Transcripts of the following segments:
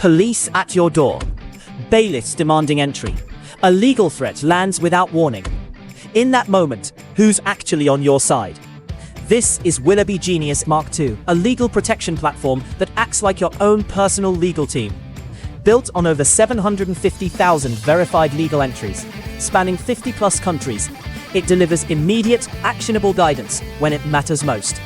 Police at your door. Bailiffs demanding entry. A legal threat lands without warning. In that moment, who's actually on your side? This is Willoughby Genius Mark II, a legal protection platform that acts like your own personal legal team. Built on over 750,000 verified legal entries, spanning 50+ countries, it delivers immediate, actionable guidance when it matters most.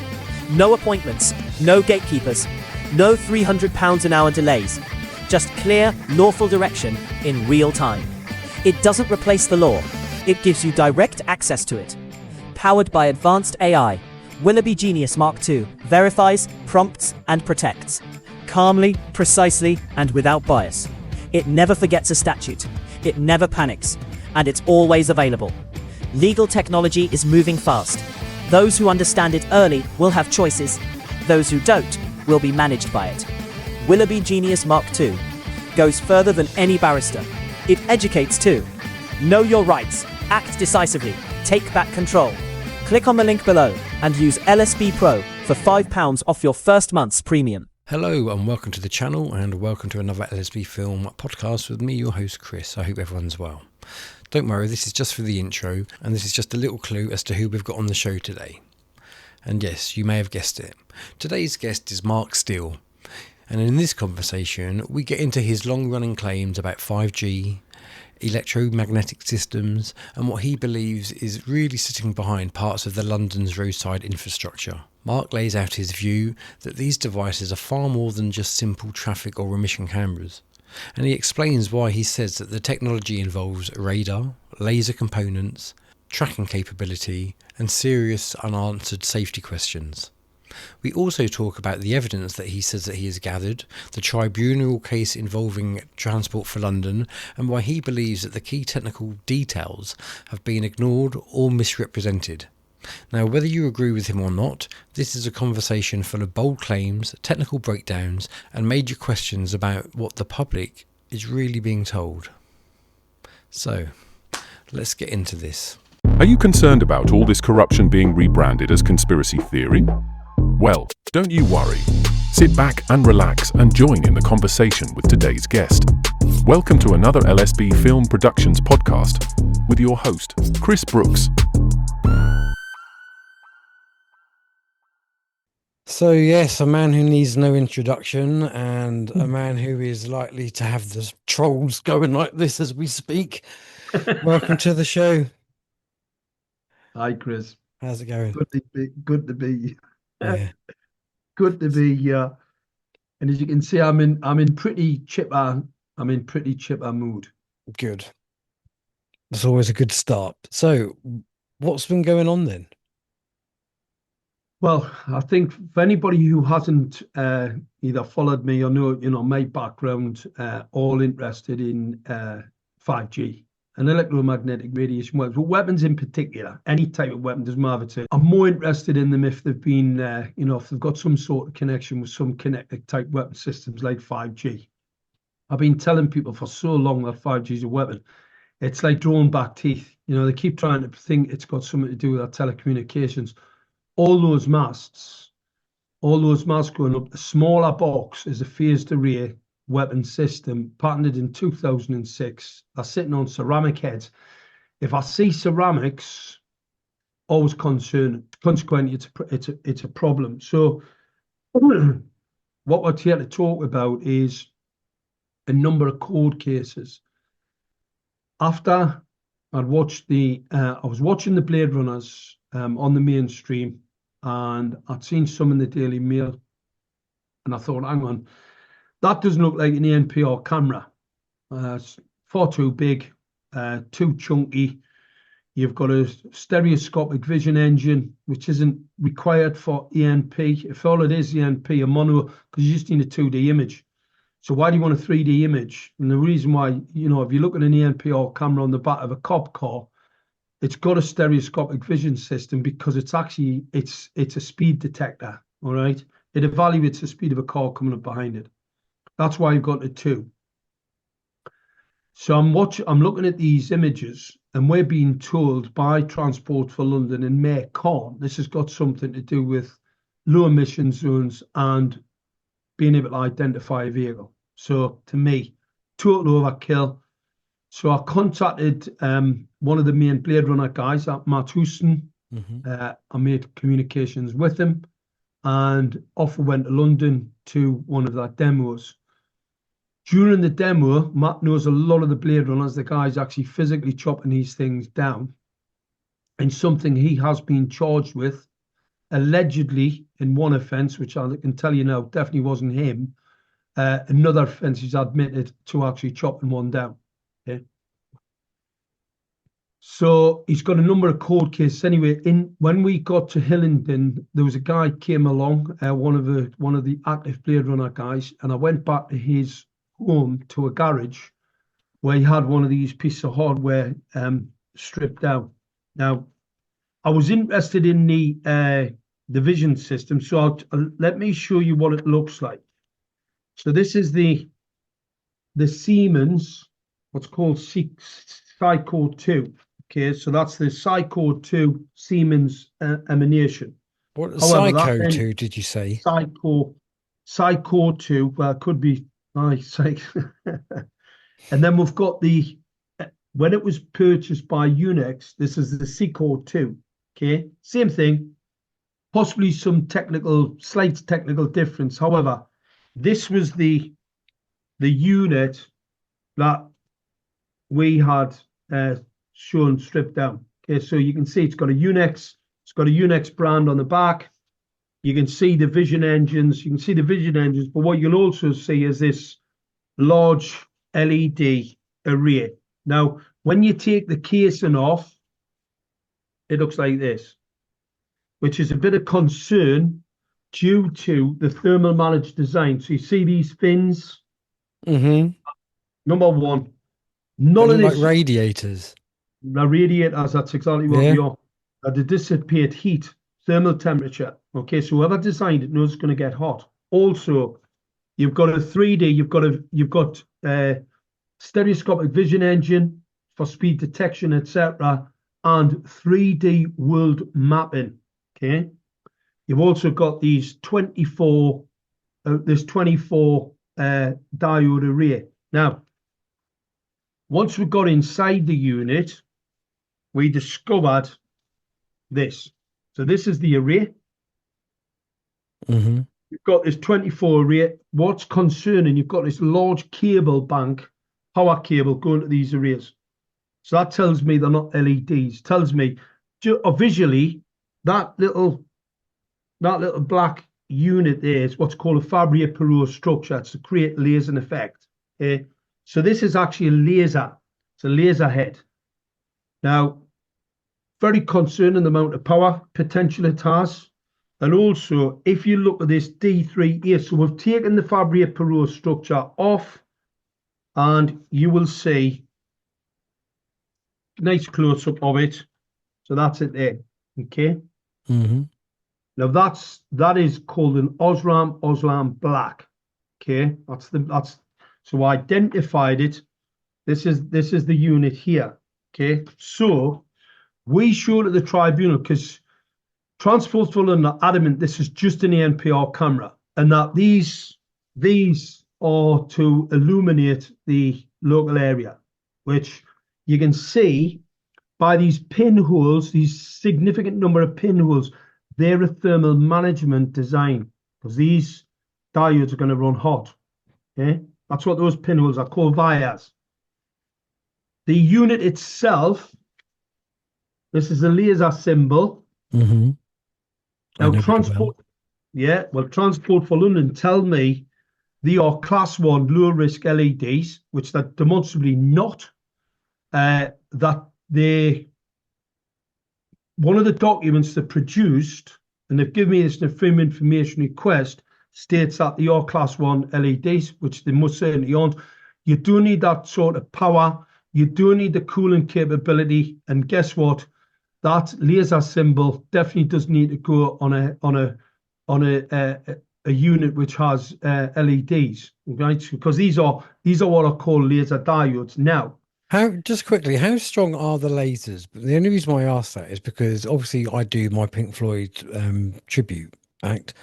No appointments, no gatekeepers, no £300 an hour delays. Just clear, lawful direction in real time. It doesn't replace the law. It gives you direct access to it. Powered by advanced AI, Willoughby Genius Mark II verifies, prompts, and protects. Calmly, precisely, and without bias. It never forgets a statute. It never panics. And it's always available. Legal technology is moving fast. Those who understand it early will have choices. Those who don't will be managed by it. Willoughby Genius Mark II goes further than any barrister. It educates too. Know your rights. Act decisively. Take back control. Click on the link below and use LSB Pro for £5 off your first month's premium. Hello and welcome to the channel and welcome to another LSB Film podcast with me, your host Chris. I hope everyone's well. Don't worry, this is just for the intro and this is just a little clue as to who we've got on the show today. And yes, you may have guessed it. Today's guest is Mark Steele. And in this conversation, we get into his long-running claims about 5G, electromagnetic systems, and what he believes is really sitting behind parts of the London's roadside infrastructure. Mark lays out his view that these devices are far more than just simple traffic or emission cameras. And he explains why he says that the technology involves radar, laser components, tracking capability, and serious unanswered safety questions. We also talk about the evidence that he says that he has gathered, the tribunal case involving Transport for London, and why he believes that the key technical details have been ignored or misrepresented. Now, whether you agree with him or not, this is a conversation full of bold claims, technical breakdowns, and major questions about what the public is really being told. So, let's get into this. Are you concerned about all this corruption being rebranded as conspiracy theory? Well, don't you worry. Sit back and relax and join in the conversation with today's guest. Welcome to another LSB Film Productions podcast with your host, Chris Brooks. So yes, a man who needs no introduction and a man who is likely to have the trolls going like this as we speak. Welcome to the show. Hi, Chris. How's it going? Good to be. Yeah. Good to be here. And as you can see, I'm in pretty chipper mood. Good. That's always a good start. So, what's been going on then? Well, I think for anybody who hasn't either followed me or know my background, all interested in 5G and electromagnetic radiation weapons, but weapons in particular, any type of weapon, doesn't matter. I'm more interested in them if they've been, if they've got some sort of connection with some kinetic type weapon systems like 5G. I've been telling people for so long that 5G is a weapon. It's like drawing back teeth. They keep trying to think it's got something to do with our telecommunications. All those masts going up, the smaller box is a phased array weapon system patented in 2006. They're sitting on ceramic heads. If I see ceramics, always concerned. Consequently, it's a problem. So what we're here to talk about is a number of court cases. After I'd watched I was watching the Blade Runners on the mainstream, and I'd seen some in the Daily Mail, and I thought, hang on, that doesn't look like an ENPR camera. It's far too big, too chunky. You've got a stereoscopic vision engine, which isn't required for ENP. If all it is ENP, a mono, because you just need a 2D image. So why do you want a 3D image? And the reason why, if you look at an ENPR camera on the back of a cop car, it's got a stereoscopic vision system because it's a speed detector, all right? It evaluates the speed of a car coming up behind it. That's why you've got a 2. So I'm looking at these images, and we're being told by Transport for London and Mayor Khan, this has got something to do with low emission zones and being able to identify a vehicle. So to me, total overkill. So I contacted one of the main Blade Runner guys at Matt Houston. I made communications with him, and off we went to London to one of their demos. During the demo, Matt knows a lot of the Blade Runners. The guy's actually physically chopping these things down. And something he has been charged with, allegedly in one offence, which I can tell you now definitely wasn't him. Another offence he's admitted to actually chopping one down. Okay. So he's got a number of court cases. Anyway, when we got to Hillingdon, there was a guy came along, one of the active Blade Runner guys, and I went back to his home to a garage where he had one of these pieces of hardware stripped down. Now, I was interested in the vision system, so let me show you what it looks like. So this is the Siemens, what's called Psycho 2. Okay, so that's the Psycho 2 Siemens emanation. What Psycho 2 did you say? Psycho 2. Well, it could be Psych. And then we've got when it was purchased by Unix, this is the Psycho 2. Okay, same thing, possibly some slight technical difference. However, this was the unit that we had shown stripped down. Okay, so you can see it's got a Unix brand on the back. You can see the vision engines. But what you'll also see is this large LED array. Now, when you take the casing off, it looks like this, which is a bit of concern due to the thermal managed design. So you see these fins? Number one, none of this... like radiators. The radiators, that's exactly what they are. They dissipate heat, thermal temperature. Okay, so whoever designed it knows it's going to get hot. Also, you've got a 3D, you've got stereoscopic vision engine for speed detection, etc., and 3D world mapping. Okay, you've also got these 24 diode array. Now, once we got inside the unit, we discovered this. So this is the array. You've got this 24 array. What's concerning, you've got this large cable bank, power cable going to these arrays. So that tells me they're not LEDs. Tells me visually that little black unit there is what's called a Fabry-Perot structure. It's to create lasing effect. Okay, so this is actually a laser. It's a laser head. Now, very concerning the amount of power potential it has. And also, if you look at this D3 here, so we've taken the Fabry-Perot structure off, and you will see nice close-up of it. So that's it there. Okay. Now that is called an Osram Black. Okay, so I identified it. This is the unit here. Okay, so we showed at the tribunal, because Transport for London are adamant this is just an ANPR camera, and that these are to illuminate the local area, which you can see by these pinholes, these significant number of pinholes. They're a thermal management design, because these diodes are going to run hot. Okay, that's what those pinholes are called, vias. The unit itself, this is a laser symbol. Now, Transport for London tell me they are class 1 low risk LEDs, which they're demonstrably not. That one of the documents they produced, and they've given me this in a Freedom of Information request, states that they are class 1 LEDs, which they most certainly aren't. You do need that sort of power. You do need the cooling capability. And guess what? That laser symbol definitely does need to go on a unit which has LEDs, right? Because these are what are called laser diodes. Now, just quickly, how strong are the lasers? The only reason why I ask that is because obviously I do my Pink Floyd tribute act,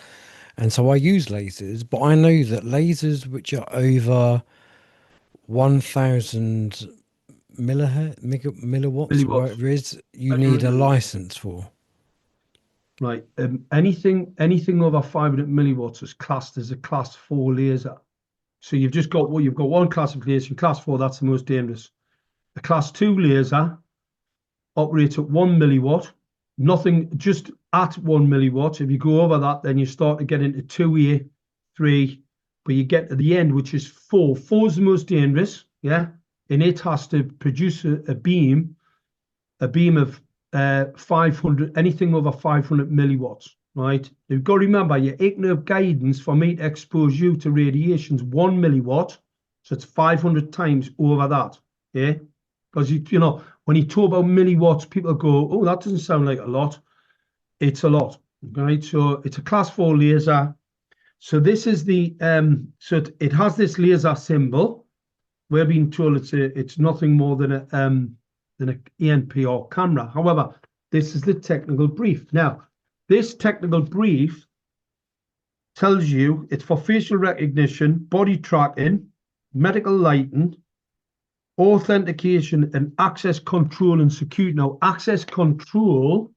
And so I use lasers, but I know that lasers which are over 1,000 milliwatts or Milliwatts. whatever it is, you need a 500 milliwatts. license for. Right. Anything over 500 milliwatts is classed as a class 4 laser. So you've just got you've got one classification, class 4, that's the most dangerous. A class 2 laser operates at 1 milliwatt, nothing just at 1 milliwatt. If you go over that, then you start to get into 2A, 3, but you get to the end, which is 4. 4 is the most dangerous, yeah? And it has to produce a beam of 500, anything over 500 milliwatts, right? You've got to remember your ICNIRP guidance for me to expose you to radiation's 1 milliwatt, so it's 500 times over that, yeah? Because, you know, when you talk about milliwatts, people go, oh, that doesn't sound like a lot. It's a lot, right? So it's a class 4 laser. So this is the, so it has this laser symbol. We're being told it's nothing more than an ENP or camera. However, this is the technical brief. Now, this technical brief tells you it's for facial recognition, body tracking, medical lighting, authentication, and access control and security. Now, access control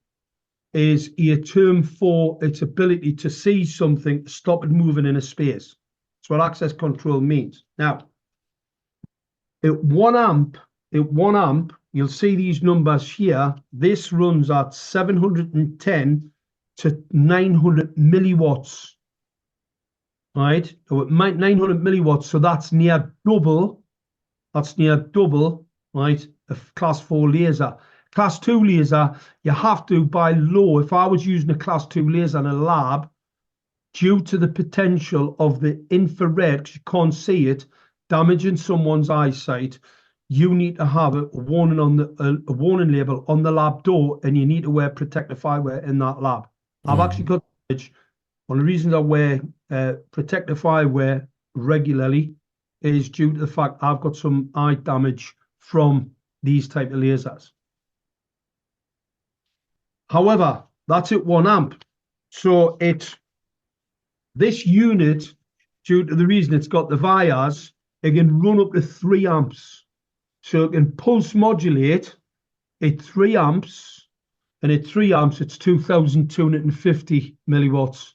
is a term for its ability to see something, stop it moving in a space. That's what access control means. Now, at 1 amp, you'll see these numbers here. This runs at 710 to 900 milliwatts, right? So at 900 milliwatts, so that's near double, right, a class 4 laser. Class 2 laser, you have to, by law, if I was using a class 2 laser in a lab, due to the potential of the infrared, because you can't see it, damaging someone's eyesight, you need to have a warning on a warning label on the lab door, and you need to wear protective eyewear in that lab. I've actually got damage. One of the reasons I wear protective eyewear regularly is due to the fact I've got some eye damage from these type of lasers. However, that's at 1 amp. So this unit, due to the reason it's got the wires, it can run up to 3 amps. So it can pulse modulate at 3 amps, and at 3 amps, it's 2,250 milliwatts.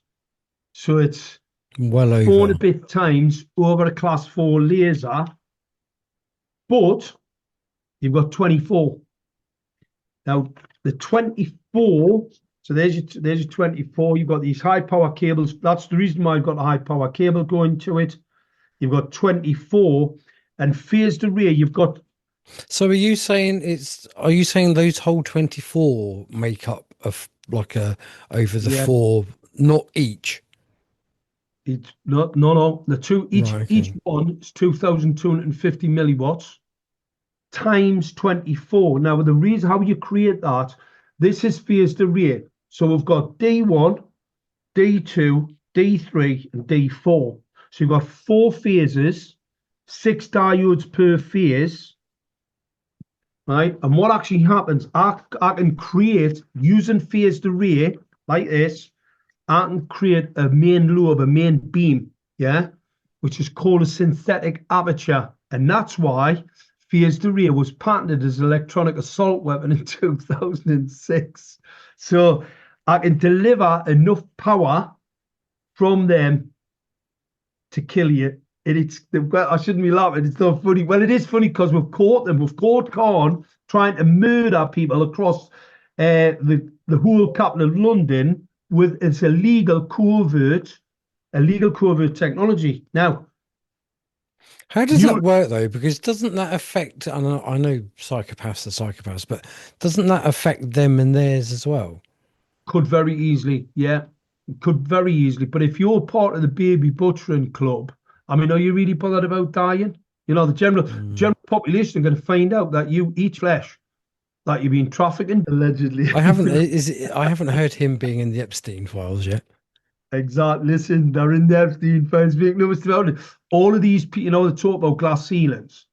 So it's Well over. 4 and a bit times over a class 4 laser, but you've got 24. Now, the 24, so there's your 24. You've got these high power cables. That's the reason why I've got a high power cable going to it. You've got 24, and phased array, you've got. So are you saying those whole 24 make up of like over the 4, not each? It's no. The two each Right, okay. Each one is 2,250 milliwatts times 24. Now, the reason how you create that, this is phased array. So we've got D1, D2, D3, and D4. So you've got 4 phases, 6 diodes per phase, right? And what actually happens, I can create, using phased array like this, I can create a main lobe, a main beam, yeah, which is called a synthetic aperture. And that's why phased array was patented as an electronic assault weapon in 2006. So I can deliver enough power from them to kill you. I shouldn't be laughing. It's not funny. Well, it is funny because we've caught them. We've caught Khan trying to murder people across the whole capital of London with its illegal covert technology. Now, how does that work though? Because doesn't that affect? I know psychopaths are psychopaths, but doesn't that affect them and theirs as well? Could very easily, yeah. Could very easily. But if you're part of the baby butchering club, I mean, are you really bothered about dying? You know, the general population are going to find out that you eat flesh, that you've been trafficking allegedly. I haven't heard him being in the Epstein files yet. Exactly. Listen, they're in the Epstein files. Make no mistake about it. All of these people, you know, they talk about glass ceilings.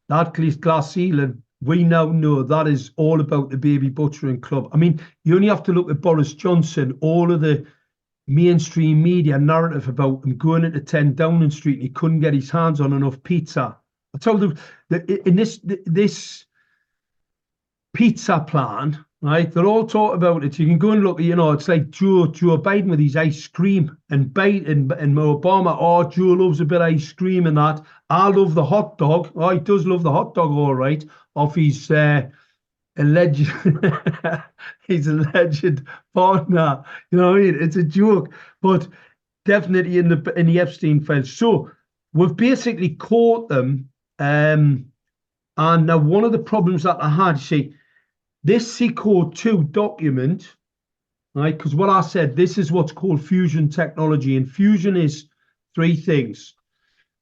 That glass ceiling, we now know that is all about the baby butchering club. I mean, you only have to look at Boris Johnson, all of the mainstream media narrative about him going into 10 Downing Street and he couldn't get his hands on enough pizza. I told him that in this pizza plan, right? They're all talking about it. You can go and look. It's like Joe Biden with his ice cream, and Obama. Oh, Joe loves a bit of ice cream and that. I love the hot dog. Oh, he does love the hot dog, all right. Off his alleged, his alleged partner. You know what I mean? It's a joke, but definitely in the Epstein files. So we've basically caught them. And now one of the problems that I had, see, this C-Code 2 document, right? Because what I said, this is what's called fusion technology, and fusion is three things.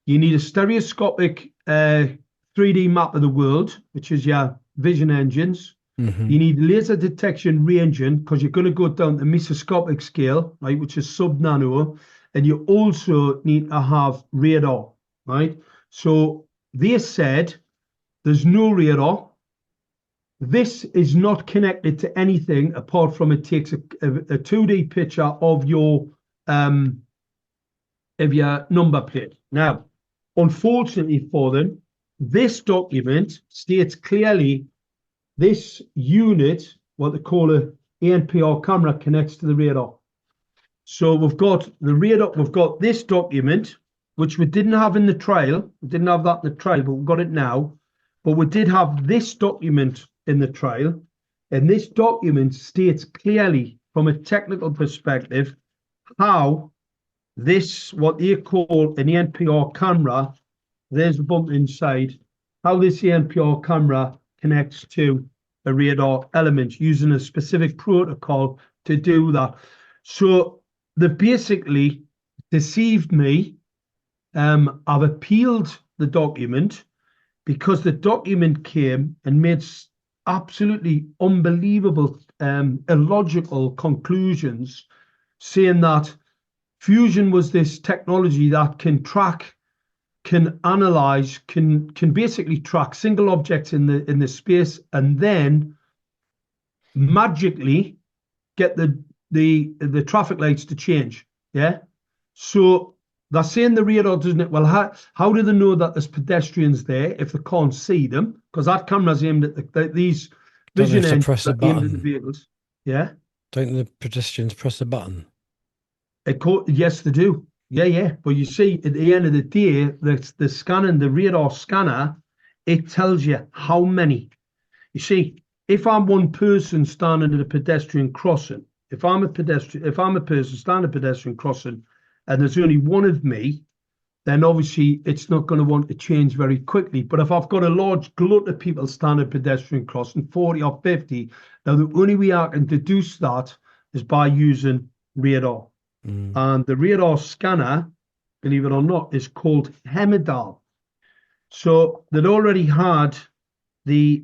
You need a stereoscopic 3D map of the world, which is your vision engines. Mm-hmm. You need laser detection ranging, because you're going to go down to mesoscopic scale, right, which is sub-nano, and you also need to have radar, right? So they said there's no radar. This is not connected to anything apart from it takes a 2D picture of your number plate. Now, unfortunately for them, this document states clearly this unit, what they call a ANPR camera, connects to the radar. So we've got the radar, we've got this document, which we didn't have in the trial. We didn't have that in the trial, but we've got it now. But we did have this document in the trial, and this document states clearly from a technical perspective how this, what they call an NPR camera, there's a bump inside, how this NPR camera connects to a radar element using a specific protocol to do that. So they basically deceived me. I've appealed the document because the document came and made absolutely unbelievable, illogical conclusions, saying that fusion was this technology that can track, can analyze, can basically track single objects in the space, and then magically get the traffic lights to change. Yeah. So they're saying the radar doesn't it? Well, how do they know that there's pedestrians there if they can't see them? Because that camera's aimed at these vision engines that aimed at the vehicles. Yeah. Don't the pedestrians press a button? Yes, they do. Yeah. But you see, at the end of the day, the scanning, the radar scanner, it tells you how many. You see, if I'm one person standing at a pedestrian crossing, if I'm a person standing at a pedestrian crossing, and there's only one of me, then obviously it's not going to want to change very quickly. But if I've got a large glut of people standing at pedestrian crossing, 40 or 50, now the only way I can deduce that is by using radar. Mm. And the radar scanner, believe it or not, is called Hemidal. So they'd already had the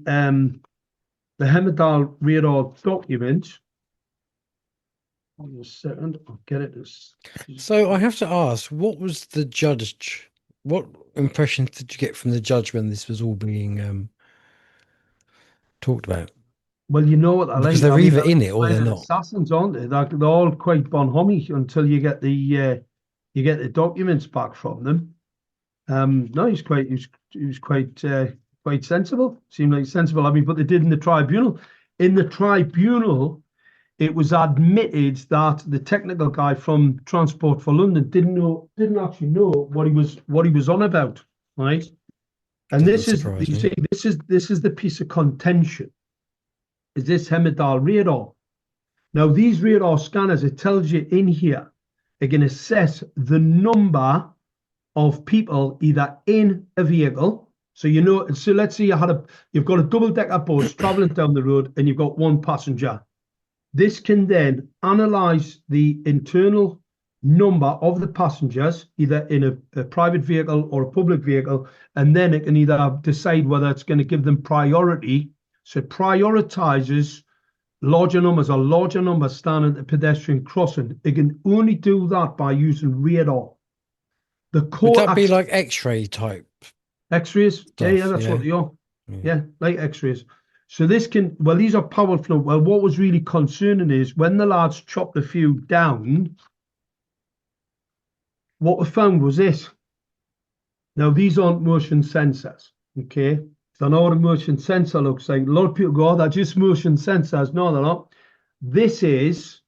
Hemidal radar document. Hold a second, I'll get it. So I have to ask, what was the judge? What impressions did you get from the judge when this was all being talked about? Well, you know what I Because like. they're either in it or they're not. Assassins, aren't they? They're all quite bonhomie until you get the documents back from them. No, he was quite sensible. Seemed like sensible. I mean, but they did in the tribunal. In the tribunal, it was admitted that the technical guy from Transport for London didn't actually know what he was on about, right? And this is the piece of contention. Is this Hemidal radar? Now these radar scanners, it tells you in here, it can assess the number of people either in a vehicle. So so let's say you've got a double-decker bus traveling down the road and you've got one passenger. This can then analyze the internal number of the passengers, either in a private vehicle or a public vehicle, and then it can either decide whether it's going to give them priority. So it prioritizes larger numbers standing at the pedestrian crossing. It can only do that by using radar. Would that be like X-ray type? X-rays? Stuff, yeah, that's what they are. Yeah, like X-rays. So these are powerful. Well, what was really concerning is when the lads chopped a few down, what we found was this. Now, these aren't motion sensors, okay? So I know what a motion sensor looks like. A lot of people go, oh, they're just motion sensors. No, they're not. This is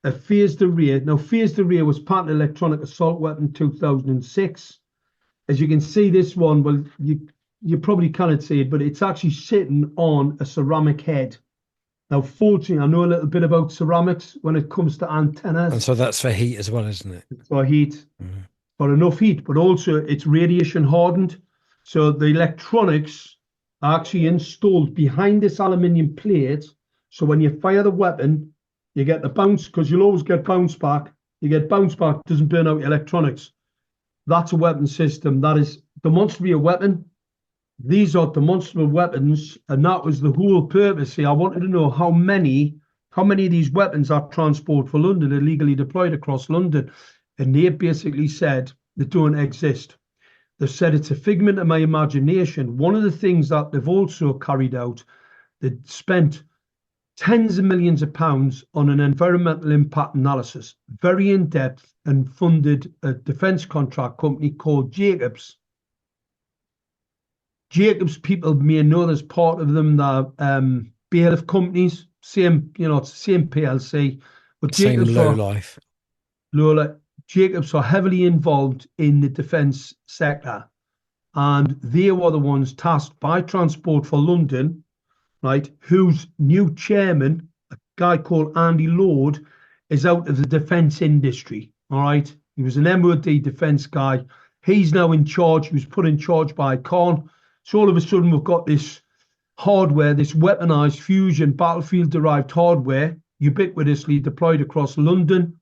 a phased array. Now, phased array was part of electronic assault weapon 2006. As you can see, this one, well, you probably cannot see it, but it's actually sitting on a ceramic head. Now, fortunately, I know a little bit about ceramics when it comes to antennas. And so that's for heat as well, isn't it? For heat, for enough heat, but also it's radiation hardened. So the electronics are actually installed behind this aluminium plate. So when you fire the weapon, you get the bounce, because you'll always get bounce back. You get bounce back, doesn't burn out your electronics. That's a weapon system. That is demonstrably a weapon. These are demonstrable weapons, and that was the whole purpose. See, I wanted to know how many of these weapons are transport for London, illegally deployed across London. And they basically said they don't exist. They said it's a figment of my imagination. One of the things that they've also carried out, they spent tens of millions of pounds on an environmental impact analysis, very in-depth, and funded a defence contract company called Jacobs. Jacobs, people may know there's part of them, the bailiff companies, same PLC. But Same Jacobs low life. Jacobs are heavily involved in the defence sector, and they were the ones tasked by Transport for London, right, whose new chairman, a guy called Andy Lord, is out of the defence industry, all right? He was an MOD defence guy. He's now in charge. He was put in charge by Khan. So all of a sudden we've got this hardware, this weaponised fusion battlefield-derived hardware, ubiquitously deployed across London.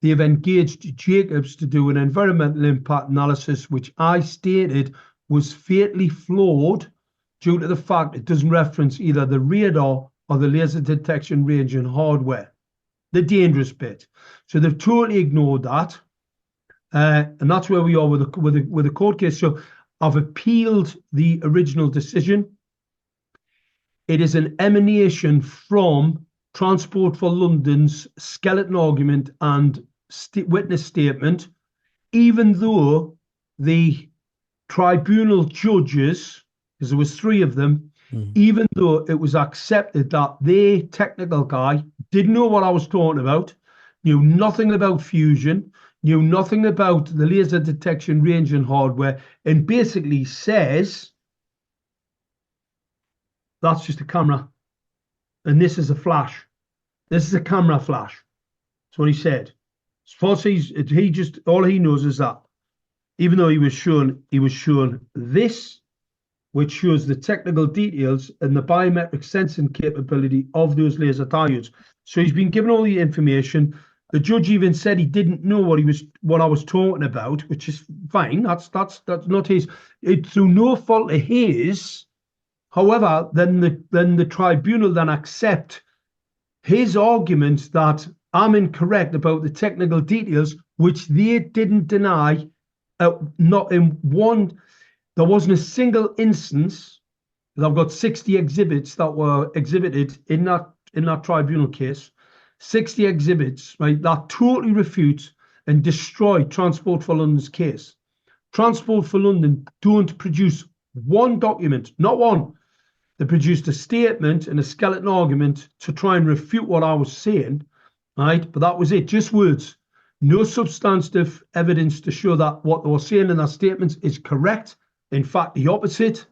They've engaged Jacobs to do an environmental impact analysis, which I stated was fatally flawed due to the fact it doesn't reference either the radar or the laser detection range and hardware, the dangerous bit. So they've totally ignored that. And that's where we are with the court case. So I've appealed the original decision. It is an emanation from Transport for London's skeleton argument and witness statement, even though the tribunal judges, because there was 3 of them, even though it was accepted that the technical guy didn't know what I was talking about, knew nothing about fusion, knew nothing about the laser detection range and hardware, and basically says, that's just a camera, and this is a flash. This is a camera flash. That's what he said. As far as he just, all he knows is that, even though he was shown this, which shows the technical details and the biometric sensing capability of those laser diodes. So he's been given all the information. The judge even said he didn't know what I was talking about, which is fine. That's not his. It's through no fault of his. However, then the tribunal then accept his argument that I'm incorrect about the technical details, which they didn't deny. Not in one, there wasn't a single instance. I've got 60 exhibits that were exhibited in that tribunal case. 60 exhibits, right, that totally refute and destroy Transport for London's case. Transport for London don't produce one document, not one. They produced a statement and a skeleton argument to try and refute what I was saying, right? But that was it, just words. No substantive evidence to show that what they were saying in their statements is correct. In fact, the opposite,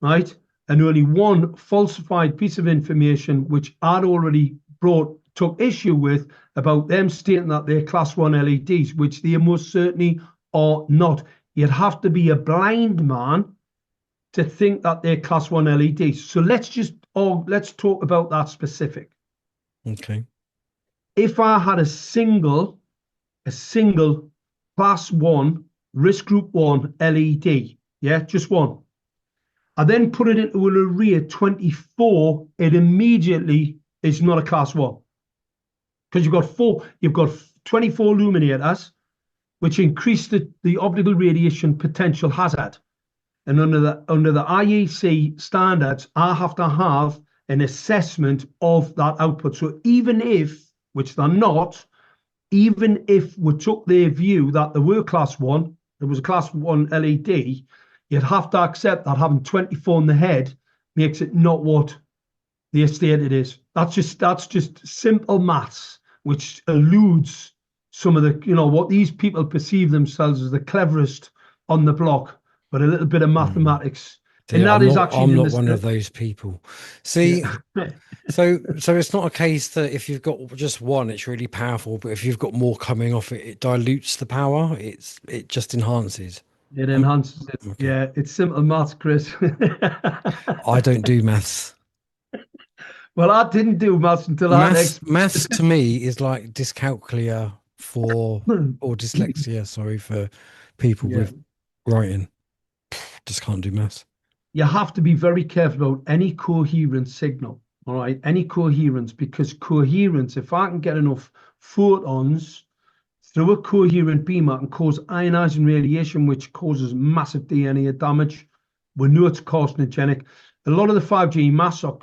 right? And only one falsified piece of information, which I'd already took issue with, about them stating that they're Class 1 LEDs, which they most certainly are not. You'd have to be a blind man to think that they're Class 1 LEDs. So let's talk about that specific. Okay. If I had a single Class 1 risk group 1 LED, yeah, just one, I then put it into an array of 24, it immediately is not a Class 1. Because you've got 24 illuminators, which increase the optical radiation potential hazard. And under the IEC standards, I have to have an assessment of that output. So even if, which they're not, even if we took their view that there were class one, there was a class one LED, you'd have to accept that having 24 in the head makes it not what the estate it is. That's just simple maths, which eludes some of the, what these people perceive themselves as the cleverest on the block, but a little bit of mathematics. See, I'm not one of those people. See, yeah. so it's not a case that if you've got just one, it's really powerful, but if you've got more coming off it, it dilutes the power. It just enhances. It enhances it. Okay. Yeah, it's simple maths, Chris. I don't do maths. Well, I didn't do maths until maths to me is like dyscalculia or dyslexia, sorry, for people with writing. Just can't do maths. You have to be very careful about any coherent signal, all right? Any coherence, because coherence, if I can get enough photons through a coherent beam, I can cause ionizing radiation, which causes massive DNA damage. We know it's carcinogenic. A lot of the 5G masks are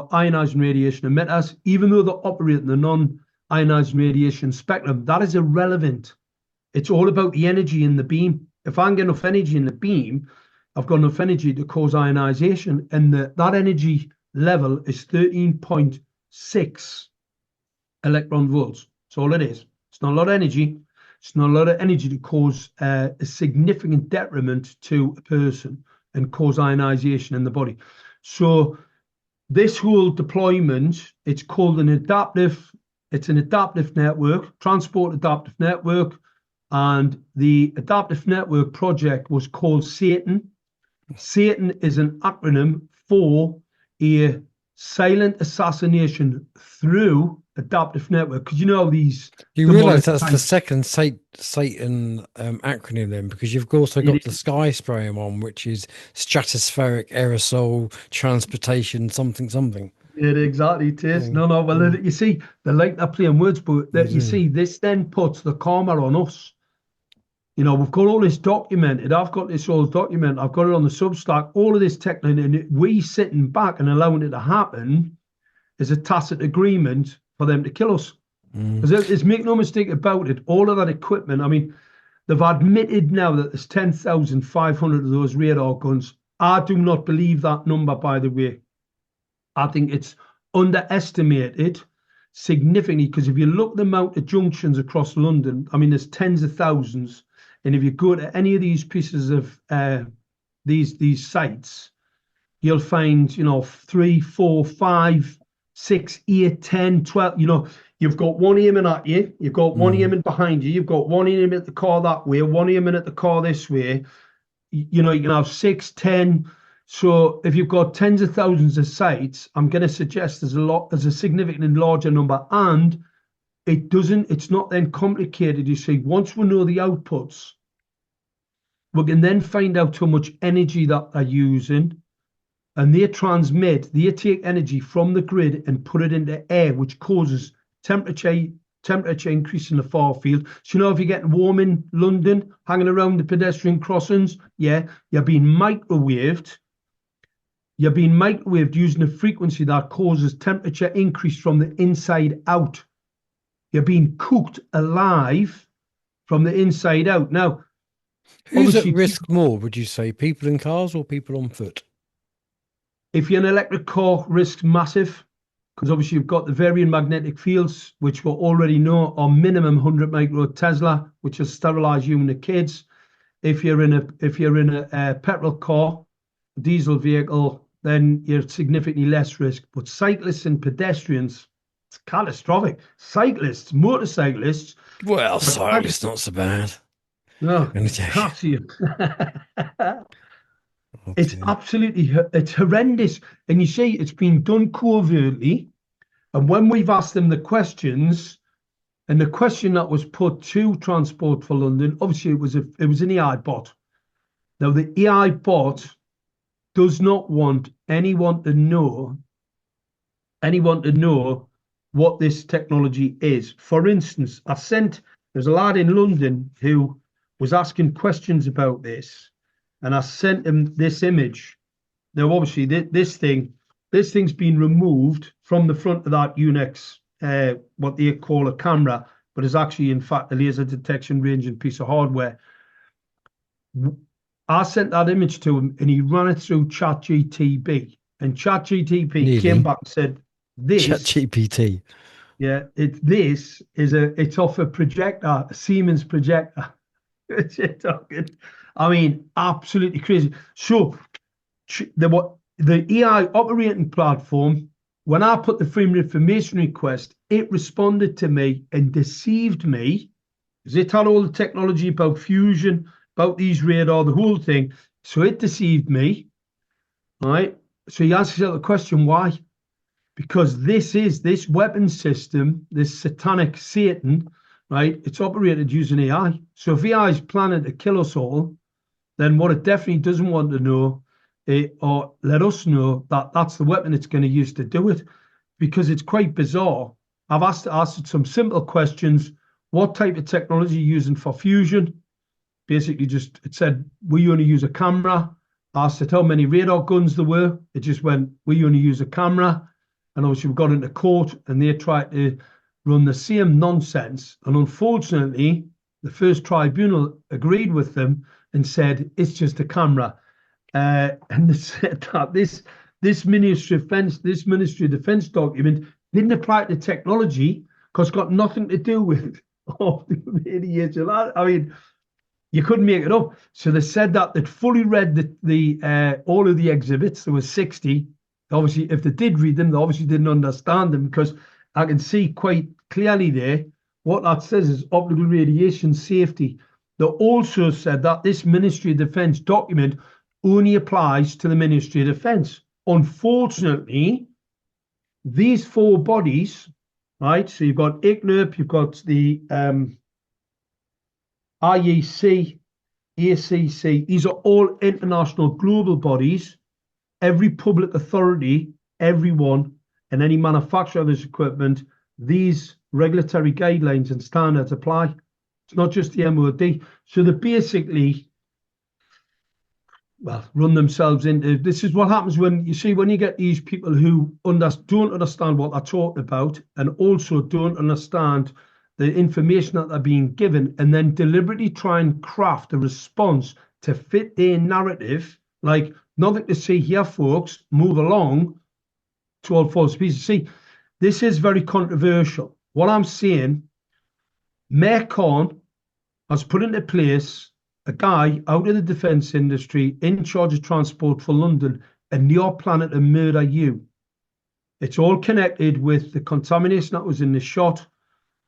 ionizing radiation emitters, even though they operate in the non-ionizing radiation spectrum. That is irrelevant. It's all about the energy in the beam. If I can get enough energy in the beam, I've got enough energy to cause ionization, and that energy level is 13.6 electron volts. That's all it is. It's not a lot of energy. It's not a lot of energy to cause a significant detriment to a person and cause ionization in the body. So this whole deployment, it's called an adaptive network, transport adaptive network. And the adaptive network project was called SATAN. SATAN is an acronym for a silent assassination through adaptive network. Because you realize that's the second Satan acronym then, because you've also got the sky spraying one, which is stratospheric aerosol transportation something. It exactly is. No. Well, you see, they like that playing words, but you see, this then puts the karma on us. We've got all this documented. I've got this all documented. I've got it on the Substack. All of this technology, and we sitting back and allowing it to happen is a tacit agreement for them to kill us. Because make no mistake about it, all of that equipment, I mean, they've admitted now that there's 10,500 of those radar guns. I do not believe that number, by the way. I think it's underestimated significantly, because if you look at the amount of junctions across London, I mean, there's tens of thousands. And if you go to any of these pieces of these sites, you'll find, 3, 4, 5, 6, 8, 10, 12, you've got one aiming at you, you've got one aiming behind you, you've got one aiming at the car that way, one aiming at the car this way. You can have 6, 10. So if you've got tens of thousands of sites, I'm going to suggest there's a significantly larger number. And it's not then complicated. You see, once we know the outputs, we can then find out how much energy that they're using, and they take energy from the grid and put it into air, which causes temperature increase in the far field. So, if you're getting warm in London, hanging around the pedestrian crossings, you're being microwaved. You're being microwaved using a frequency that causes temperature increase from the inside out. You're being cooked alive from the inside out. Now, who's at risk more, would you say? People in cars or people on foot? If you're an electric car, risk's massive, because obviously you've got the varying magnetic fields, which we already know are minimum 100 micro Tesla, which will sterilize you and the kids. If you're in a petrol car, diesel vehicle, then you're at significantly less risk. But cyclists and pedestrians, it's catastrophic. Cyclists, motorcyclists. Well, cyclists not so bad. No, it's it's horrendous. And you see, it's been done covertly. And when we've asked them the questions, and the question that was put to Transport for London, obviously it was an AI bot. Now the AI bot does not want anyone to know what this technology is. For instance, there's a lad in London who was asking questions about this, and I sent him this image. Now, obviously, this thing's been removed from the front of that Unix, what they call a camera, but is actually, in fact, a laser detection ranging piece of hardware. I sent that image to him and he ran it through ChatGTP. And ChatGTP came back and said, ChatGPT. Yeah, it's off a projector, a Siemens projector. I mean, absolutely crazy. So the AI operating platform, when I put the Freedom of Information request, it responded to me and deceived me, because it had all the technology about fusion, about these radar, the whole thing. So it deceived me, right? So he asks yourself the question, why? Because this weapon system, this satanic Satan, right? It's operated using AI. So if AI is planning to kill us all, then what it definitely doesn't want to know, or let us know, that that's the weapon it's going to use to do it, because it's quite bizarre. I've asked it some simple questions. What type of technology are you using for fusion? Basically, it said, we only use a camera. I asked it how many radar guns there were. It just went, we only use a camera. And obviously we got into court and they tried to run the same nonsense. And unfortunately, the first tribunal agreed with them and said, it's just a camera. And they said that this Ministry of Defence document didn't apply to technology because it's got nothing to do with all the radiation. I mean, you couldn't make it up. So they said that they'd fully read the all of the exhibits. There were 60. Obviously, if they did read them, they obviously didn't understand them, because I can see quite clearly there what that says is optical radiation safety. They also said that this Ministry of Defence document only applies to the Ministry of Defence. Unfortunately, these four bodies, right? So you've got ICNIRP, you've got the IEC, ACC. These are all international global bodies. Every public authority, everyone, and any manufacturer of this equipment, these regulatory guidelines and standards apply. It's not just the MOD. So they basically, run themselves into, this is what happens when you get these people who don't understand what they're talking about, and also don't understand the information that they're being given, and then deliberately try and craft a response to fit their narrative, like, nothing to see here, folks, move along, to all false pieces. See, this is very controversial. What I'm saying, Mayor Khan has put into place a guy out of the defence industry in charge of transport for London, and they are planning to murder you. It's all connected with the contamination that was in the shot.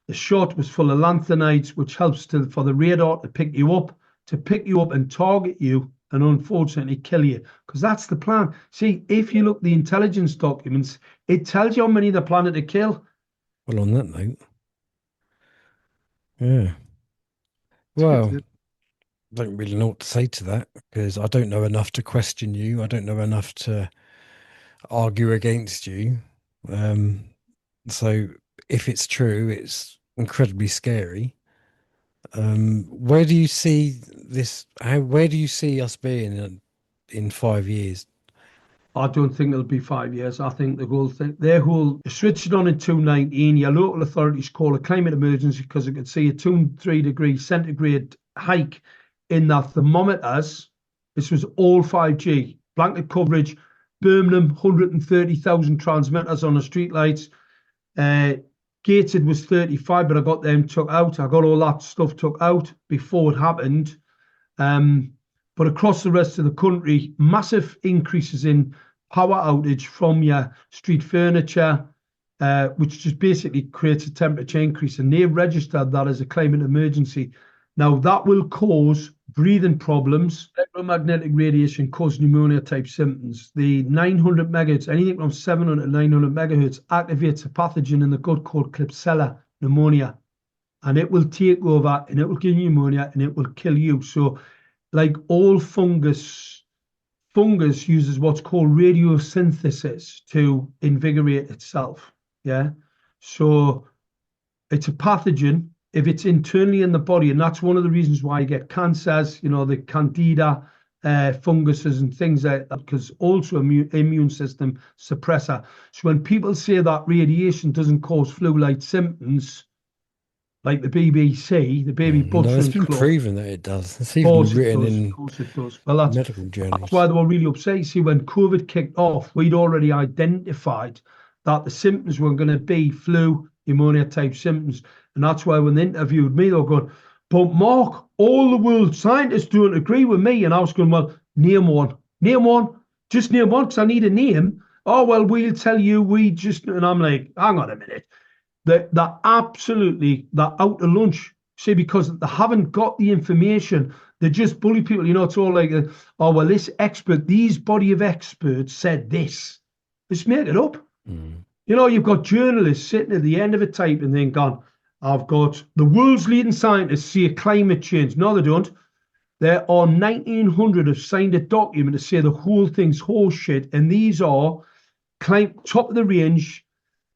The shot was full of lanthanides, which helps for the radar to pick you up and target you, and unfortunately kill you, because that's the plan. See, if you look at the intelligence documents, it tells you how many they're planning to kill. Well, on that note, yeah. Well, I don't really know what to say to that, because I don't know enough to question you. I don't know enough to argue against you. So if it's true, it's incredibly scary. Where do you see this? Where do you see us being in 5 years? I don't think it'll be 5 years. I think their whole switched on in 2019. Your local authorities call a climate emergency because they could see a 2-3 degree centigrade hike in their thermometers. This was all 5G blanket coverage. Birmingham, 130,000 transmitters on the streetlights. Gated was 35, but I got them took out. I got all that stuff took out before it happened. But across the rest of the country, massive increases in power outage from your street furniture, which just basically creates a temperature increase. And they've registered that as a climate emergency. Now, that will cause breathing problems. Electromagnetic radiation causes pneumonia type symptoms. The 900 megahertz, anything from 700 to 900 megahertz, activates a pathogen in the gut called Klebsiella pneumonia. And it will take over and it will give you pneumonia and it will kill you. So, like all fungus uses what's called radiosynthesis to invigorate itself. Yeah. So it's a pathogen if it's internally in the body. And that's one of the reasons why you get cancers, the candida, funguses and things like that, because also immune system suppressor. So when people say that radiation doesn't cause flu-like symptoms, like the BBC, the Baby No, it's Butchering been Club. proven that it does. It's Of even course been it written does. Of in course it does. Well, medical that's why journals. they were really upset. You see, when COVID kicked off, we'd already identified that the symptoms were going to be flu, pneumonia type symptoms. And that's why when they interviewed me, they were going, but Mark, all the world scientists don't agree with me. And I was going, well, name one. Name one. Just name one, because I need a name. Oh, well, we'll tell you. And I'm like, hang on a minute. They're out to lunch. See, because they haven't got the information. They just bully people. It's all like, oh, well, these body of experts said this. Just make it up. Mm. You've got journalists sitting at the end of a tape and then gone, I've got the world's leading scientists say climate change. No, they don't. There are 1,900 have signed a document to say the whole thing's horseshit. And these are top of the range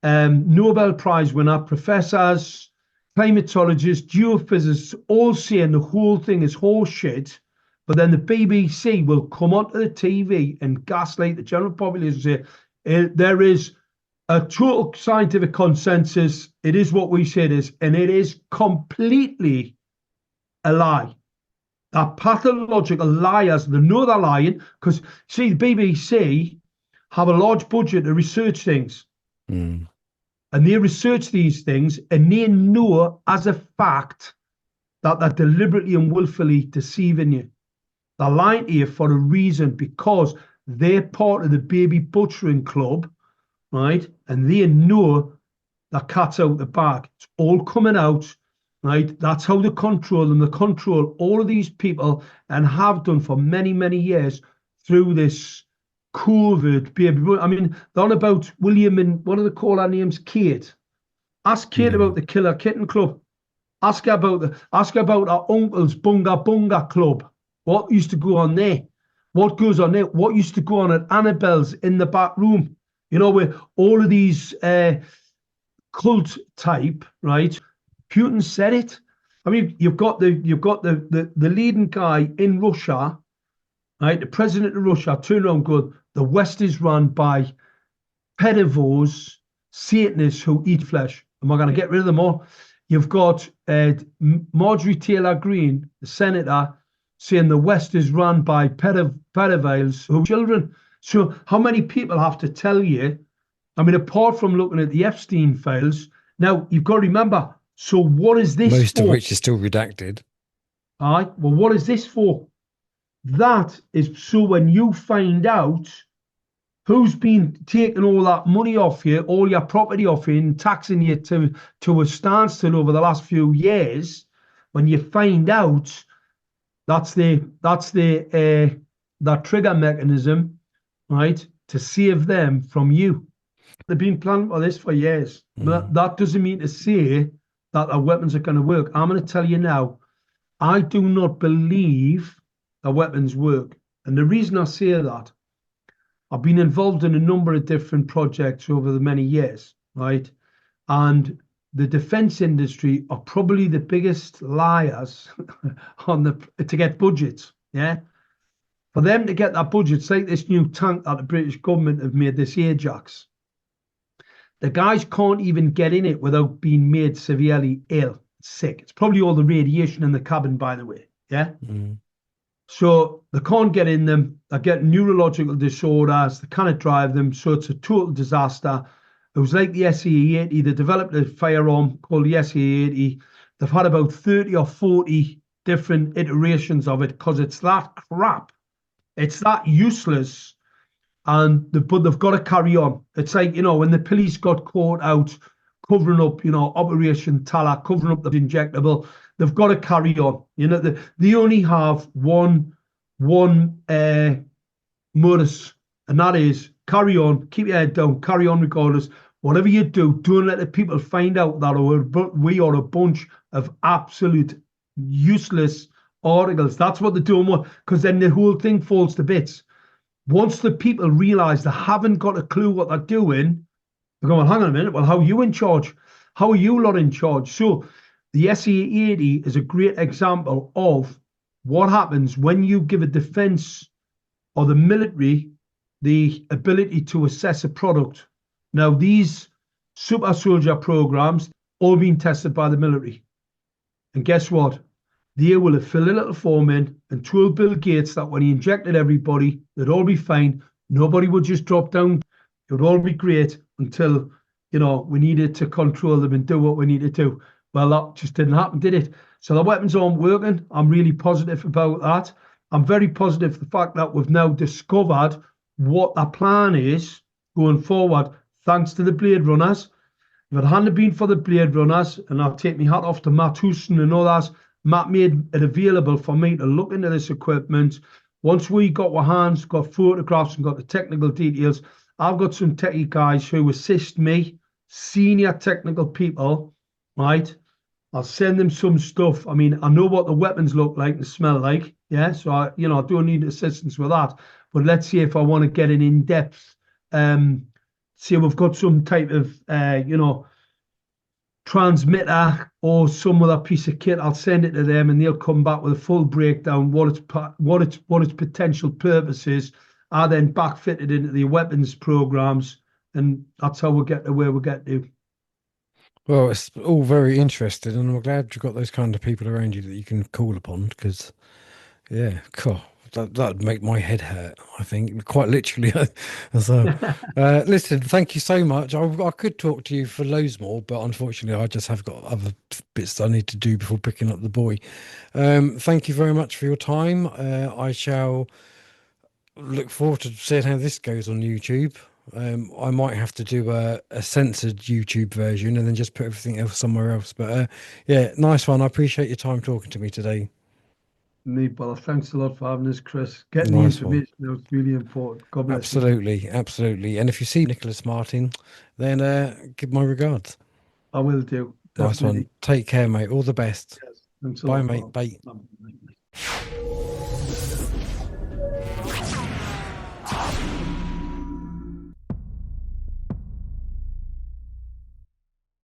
Nobel Prize winner, professors, climatologists, geophysicists, all saying the whole thing is horseshit. But then the BBC will come onto the TV and gaslight the general population and say, there is a total scientific consensus. It is what we say it is. And it is completely a lie. They're pathological liars. They know they're lying because, see, the BBC have a large budget to research things. Mm. And they research these things and they know as a fact that they're deliberately and willfully deceiving you. They're lying to you for a reason because they're part of the baby butchering club, right? And they know the cat's out the bag. It's all coming out, right? That's how they control them. They control all of these people and have done for many, many years through this COVID baby. I mean, they're on about William and what do they call our names? Kate. Ask Kate about the Killer Kitten Club. Ask her about our uncle's Bunga Bunga Club. What used to go on there? What goes on there? What used to go on at Annabelle's in the back room? Where all of these cult type, right? Putin said it. I mean, you've got the leading guy in Russia, right? The president of Russia turned around and go, the West is run by pedivores, Satanists who eat flesh. And we're going to get rid of them all. You've got Marjorie Taylor Greene, the senator, saying the West is run by pedophiles who children. So how many people have to tell you? I mean, apart from looking at the Epstein files, now you've got to remember, so what is this Most for? of which is still redacted. All right, well, what is this for? That is so when you find out who's been taking all that money off you, all your property off you, and taxing you to a standstill over the last few years, when you find out that trigger mechanism, right, to save them from you. They've been planning for this for years. But that doesn't mean to say that our weapons are going to work. I'm going to tell you now, I do not believe our weapons work. And the reason I say that, I've been involved in a number of different projects over the many years, right? And the defense industry are probably the biggest liars to get budgets, yeah? For them to get that budget, it's like this new tank that the British government have made, this Ajax. The guys can't even get in it without being made severely ill, sick. It's probably all the radiation in the cabin, by the way, yeah? Mm. So they can't get in them. They get neurological disorders. They cannot drive them. So it's a total disaster. It was like the SE-80. They developed a firearm called the SE-80. They've had about 30 or 40 different iterations of it because it's that crap. It's that useless. But they've got to carry on. It's like, when the police got caught out covering up, Operation Tala, covering up the injectable, they've got to carry on. They only have one modus, and that is carry on, keep your head down, carry on regardless. Whatever you do, don't let the people find out that we are a bunch of absolute useless articles. That's what they're doing, because then the whole thing falls to bits. Once the people realize they haven't got a clue what they're doing, they're going, well, hang on a minute, well, how are you in charge? How are you lot in charge? So the SE-80 is a great example of what happens when you give a defense or the military the ability to assess a product. Now, these super soldier programs all been tested by the military. And guess what? They will have filled a little form in and told Bill Gates that when he injected everybody, they'd all be fine. Nobody would just drop down. It would all be great until, we needed to control them and do what we need to do. Well, that just didn't happen, did it? So the weapons aren't working. I'm really positive about that. I'm very positive the fact that we've now discovered what the plan is going forward, thanks to the Blade Runners. If it hadn't been for the Blade Runners, and I'll take my hat off to Matt Houston and others, Matt made it available for me to look into this equipment. Once we got our hands, got photographs and got the technical details, I've got some techie guys who assist me, senior technical people, right? I'll send them some stuff. I mean, I know what the weapons look like and smell like, yeah? So, I don't need assistance with that. But let's see if I want to get an in-depth, say we've got some type of, transmitter or some other piece of kit. I'll send it to them and they'll come back with a full breakdown, what its potential purpose is. I then backfitted into the weapons programs, and that's how we get to where we get to. Well, it's all very interesting, and I'm glad you've got those kind of people around you that you can call upon, because, yeah, cool. That'd make my head hurt, I think, quite literally. So, listen, thank you so much. I could talk to you for loads more, but unfortunately, I just have got other bits I need to do before picking up the boy. Thank you very much for your time. I shall look forward to seeing how this goes on YouTube. I might have to do a censored YouTube version and then just put everything else somewhere else. But yeah, nice one. I appreciate your time talking to me today. Me, brother. Thanks a lot for having us, Chris. Getting Nice the information now is really important. God bless Absolutely, absolutely. And if you see Nicholas Martin, then give my regards. you. I will do. Nice Definitely. one. Take care, mate. All the best. Yes. Thanks a Bye, lot, mate. brother. Bye. Bye.